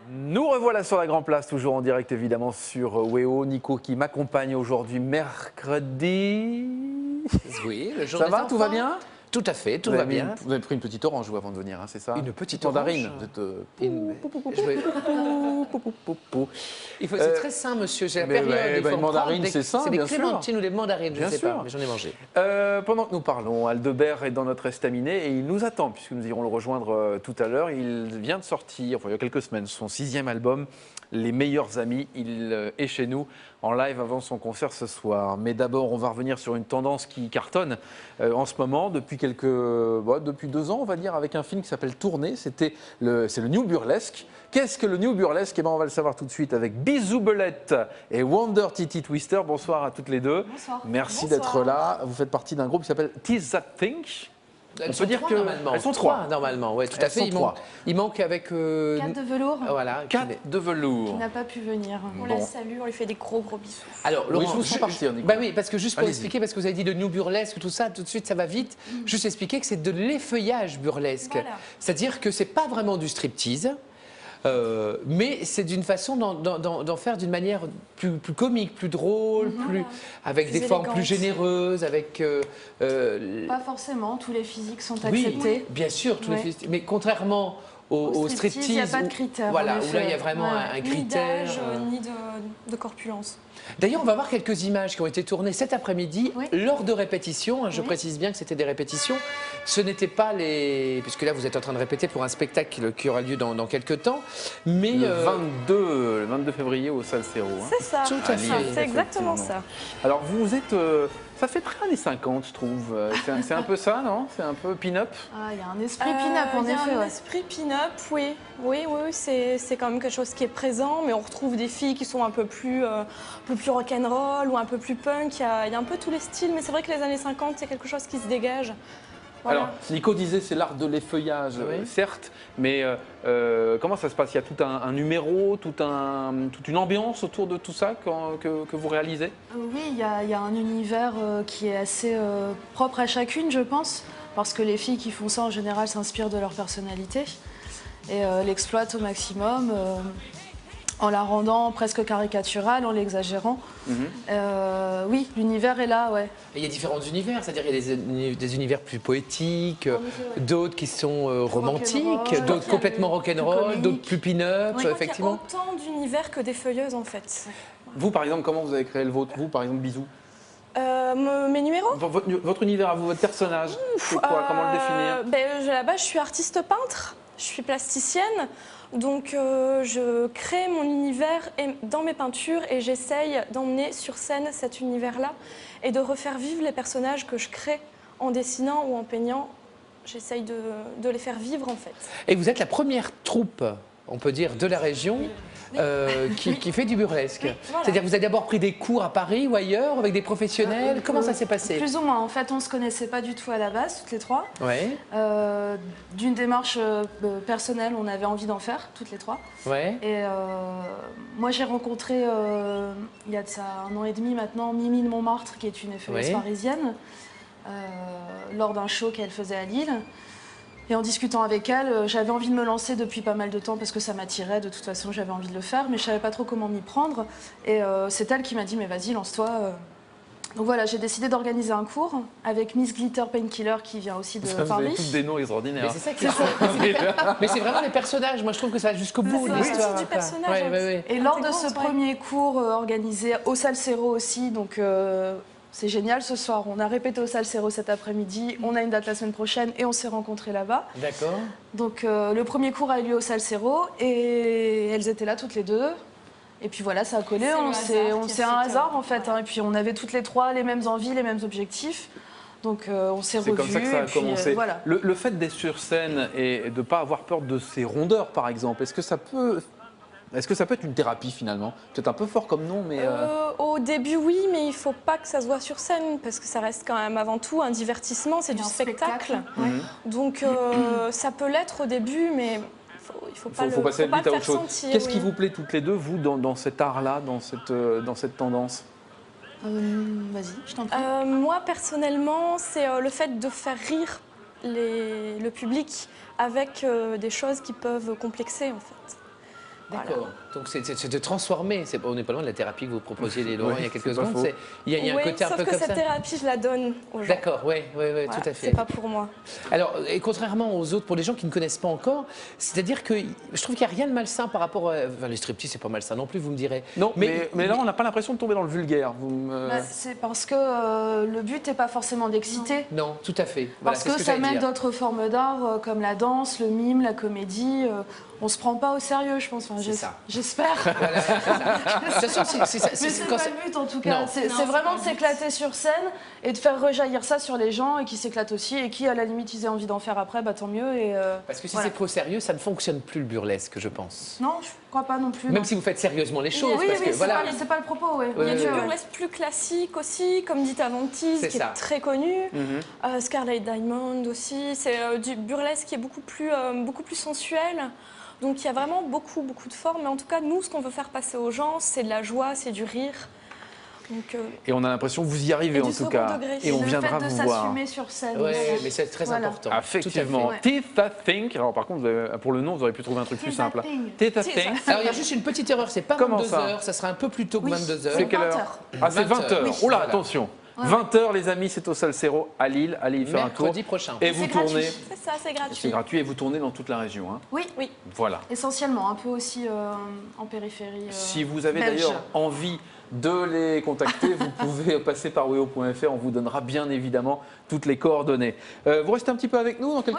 Nous revoilà sur la Grand Place, toujours en direct évidemment sur WEO. Nico qui m'accompagne aujourd'hui mercredi. Oui, le jour Ça des va, enfants. tout va bien? Tout à fait, tout va bien. Vous avez pris une petite orange avant de venir, hein, c'est ça? Une petite mandarine. orange. Vous êtes, C'est très sain, monsieur. J'ai la mais période. ouais, il faut une en mandarine, prendre c'est sain, C'est des bien sûr. clémentines ou des mandarines, je ne Bien sais sûr. pas, mais j'en ai mangé. Pendant que nous parlons, Aldebert est dans notre estaminet et il nous attend puisque nous irons le rejoindre tout à l'heure. Il vient de sortir, il y a quelques semaines, son 6e album, Les Meilleurs Amis. Il est chez nous en live avant son concert ce soir. Mais d'abord, on va revenir sur une tendance qui cartonne en ce moment depuis depuis 2 ans, on va dire, avec un film qui s'appelle Tourner. C'est le New Burlesque. Qu'est-ce que le New Burlesque? Eh ben, on va le savoir tout de suite avec Bisou Belette et Wonder Titi Twister. Bonsoir à toutes les deux. Bonsoir. Merci Bonsoir. d'être là. Vous faites partie d'un groupe qui s'appelle Tease That Think. Elles On sont peut dire trois, que normalement. elles sont trois. Normalement, oui, tout Elles à fait. sont trois. Il manque avec. 4 de velours Voilà. 4 de velours. qui n'a pas pu venir. On la salue, on lui fait des gros bisous. Alors, Oui, Laurent, je vous sens partir, Nico. Bah oui, parce que juste pour Allez-y. expliquer, parce que vous avez dit de new burlesque, tout ça, tout de suite ça va vite. Juste expliquer que c'est de l'effeuillage burlesque. Voilà. C'est-à-dire que c'est pas vraiment du striptease. Mais c'est d'une façon d'en faire d'une manière plus comique, plus drôle, avec Plus des formes élégante. plus généreuses, avec Pas forcément, tous les physiques sont oui, acceptés. bien sûr, tous les Ouais. festivals. Mais contrairement au striptease, il n'y a pas de où- critères. Voilà, en où effet. là il y a vraiment Ouais. un Ni critère. d'âge, ni de corpulence. D'ailleurs, on va voir quelques images qui ont été tournées cet après-midi Oui. lors de répétitions. Je Oui. précise bien que c'était des répétitions. Ce n'était pas les... Puisque là, vous êtes en train de répéter pour un spectacle qui aura lieu dans quelques temps. Mais... Le 22 février au Salsero. Hein. C'est ça, Tout à fait. c'est exactement Effectivement. ça. Alors vous êtes, ça fait très années 50, je trouve. C'est un peu ça, non? C'est un peu pin-up. Ah, il y a un esprit pin-up en Il y a effet. un ouais. esprit pin-up, oui. Oui, c'est quand même quelque chose qui est présent, mais on retrouve des filles qui sont un peu plus rock'n'roll ou un peu plus punk. Il y a un peu tous les styles, mais c'est vrai que les années 50, c'est quelque chose qui se dégage. Voilà. Alors Nico disait c'est l'art de l'effeuillage, Oui. certes, mais comment ça se passe? Il y a tout un numéro, toute une ambiance autour de tout ça que vous réalisez? Oui, il y a un univers qui est assez propre à chacune, je pense, parce que les filles qui font ça en général s'inspirent de leur personnalité et l'exploitent au maximum. En la rendant presque caricaturale, en l'exagérant. Oui, l'univers est là, ouais. Et il y a différents univers, c'est-à-dire il y a des univers plus poétiques, d'autres qui sont romantiques, Rock'n'roll, d'autres complètement plus rock'n'roll, comiques. d'autres plus pin-up, Je crois effectivement. qu'il y a autant d'univers que des feuilleuses en fait. Vous par exemple, comment vous avez créé le vôtre? Vous par exemple, Bisou. Mes numéros Votre univers à vous, votre personnage, c'est quoi? Comment le définir? À la base, je suis artiste peintre, je suis plasticienne, donc je crée mon univers dans mes peintures et j'essaye d'emmener sur scène cet univers-là et de refaire vivre les personnages que je crée en dessinant ou en peignant. J'essaye de les faire vivre en fait. Et vous êtes la première troupe, on peut dire, de la région qui fait du burlesque. voilà. C'est-à-dire que vous avez d'abord pris des cours à Paris ou ailleurs avec des professionnels. Comment ça s'est passé? Plus ou moins. En fait, on ne se connaissait pas du tout à la base, toutes les trois. Ouais, D'une démarche personnelle, on avait envie d'en faire, toutes les trois. ouais. Et moi, j'ai rencontré, il y a de ça 1 an et demi maintenant, Mimi de Montmartre, qui est une effeuilleuse Oui. parisienne, lors d'un show qu'elle faisait à Lille. Et en discutant avec elle, j'avais envie de me lancer depuis pas mal de temps parce que ça m'attirait. De toute façon, j'avais envie de le faire, mais je savais pas trop comment m'y prendre. Et c'est elle qui m'a dit, mais vas-y, lance-toi. Donc voilà, j'ai décidé d'organiser un cours avec Miss Glitter Painkiller qui vient aussi de Vous avez Paris. tous des noms extraordinaires. Mais c'est ça qui Mais c'est vraiment les personnages. Moi, je trouve que ça va jusqu'au bout de ça, l'histoire. c'est du après. personnage, Ouais, hein. ouais, ouais. Et lors de Intégrante, ce ouais. premier cours organisé au Salsero aussi, donc c'est génial ce soir. On a répété au Salsero cet après-midi, on a une date la semaine prochaine et on s'est rencontrés là-bas. D'accord. Donc le premier cours a eu lieu au Salsero et elles étaient là toutes les deux. Et puis voilà, ça a collé, C'est le hasard qui a c'est un fait que- hasard en fait. voilà. Hein. Et puis on avait toutes les trois les mêmes envies, les mêmes objectifs. Donc on s'est C'est revus. comme ça que ça a et puis, commencé. voilà. Le fait d'être sur scène et de ne pas avoir peur de ses rondeurs, par exemple, est-ce que ça peut être une thérapie finalement? Peut-être un peu fort comme nom, mais... Au début, oui, mais il faut pas que ça se voit sur scène parce que ça reste quand même avant tout un divertissement, c'est du Un spectacle. Ouais. Donc ça peut l'être au début, mais il faut pas Il faut passer faut pas vite à le autre faire chose. sentir, Qu'est-ce qui oui. vous plaît toutes les deux, vous, dans cet art-là, dans cette tendance? Vas-y, je t'en prie. Moi, personnellement, c'est le fait de faire rire le public avec des choses qui peuvent complexer en fait. D'accord. Donc c'est de transformer. On n'est pas loin de la thérapie que vous proposiez, les Laurent, il y a quelques c'est pas secondes. faux. Il y a un Oui, côté un sauf peu que comme cette ça. thérapie, je la donne aux gens. D'accord, oui, Voilà, tout à fait. C'est pas pour moi. Alors, et contrairement aux autres, pour les gens qui ne connaissent pas encore, c'est-à-dire que je trouve qu'il n'y a rien de malsain par rapport à... Enfin, les striptease, c'est pas malsain non plus, vous me direz. Non, mais là, on n'a pas l'impression de tomber dans le vulgaire. Bah, c'est parce que le but n'est pas forcément d'exciter. Non, tout à fait. Voilà, Parce c'est ce que que ça j'allais mêle dire. d'autres formes d'art comme la danse, le mime, la comédie. On se prend pas au sérieux, je pense. Enfin, C'est ça. J'espère. Voilà, c'est ça. De toute façon, Mais c'est quand pas c'est- le but en tout cas. Non. C'est Non, vraiment c'est de pas le but. s'éclater sur scène et de faire rejaillir ça sur les gens et qui s'éclatent aussi et qui à la limite ils aient envie d'en faire après, bah tant mieux. Et, Parce que si voilà. c'est trop sérieux, ça ne fonctionne plus le burlesque, je pense. Non, je crois pas non plus. Même non. si vous faites sérieusement les choses, oui, parce oui, que c'est voilà. pas le propos. Ouais. Ouais, Il y a du ouais, ouais. burlesque plus classique aussi, comme dit Avantis, C'est qui ça. est très connu. Mhm. Scarlett Diamond aussi. C'est du burlesque qui est beaucoup plus sensuel. Donc il y a vraiment beaucoup de formes. Mais en tout cas, nous, ce qu'on veut faire passer aux gens, c'est de la joie, c'est du rire. Donc, Et on a l'impression que vous y arrivez Et en du tout second cas. degré. Et on le viendra fait de vous voir. s'assumer sur scène. Oui, aussi. mais c'est très Voilà. important. Effectivement. Tout à fait, ouais. Teeth That Think. Alors par contre, pour le nom, vous auriez pu trouver un truc plus Teeth That simple. Think. Teeth That Teeth Think. Alors il y a juste une petite erreur, c'est pas Comment 22 ça heures, ça sera un peu plus tôt que Oui. 22 heures. C'est quelle 20 heure heures. Ah, c'est 20 20 heures. heures. Oh là, Voilà. attention. Ouais. 20 heures, les amis, c'est au Salsero à Lille. Allez y faire un tour. Mercredi prochain. Et vous C'est tournez. gratuit. c'est ça, c'est gratuit. C'est gratuit et vous tournez dans toute la région. Hein. Oui, Voilà. essentiellement, un peu aussi en périphérie. Si vous avez belge. d'ailleurs envie de les contacter, vous pouvez passer par weo.fr. On vous donnera bien évidemment toutes les coordonnées. Vous restez un petit peu avec nous dans quelques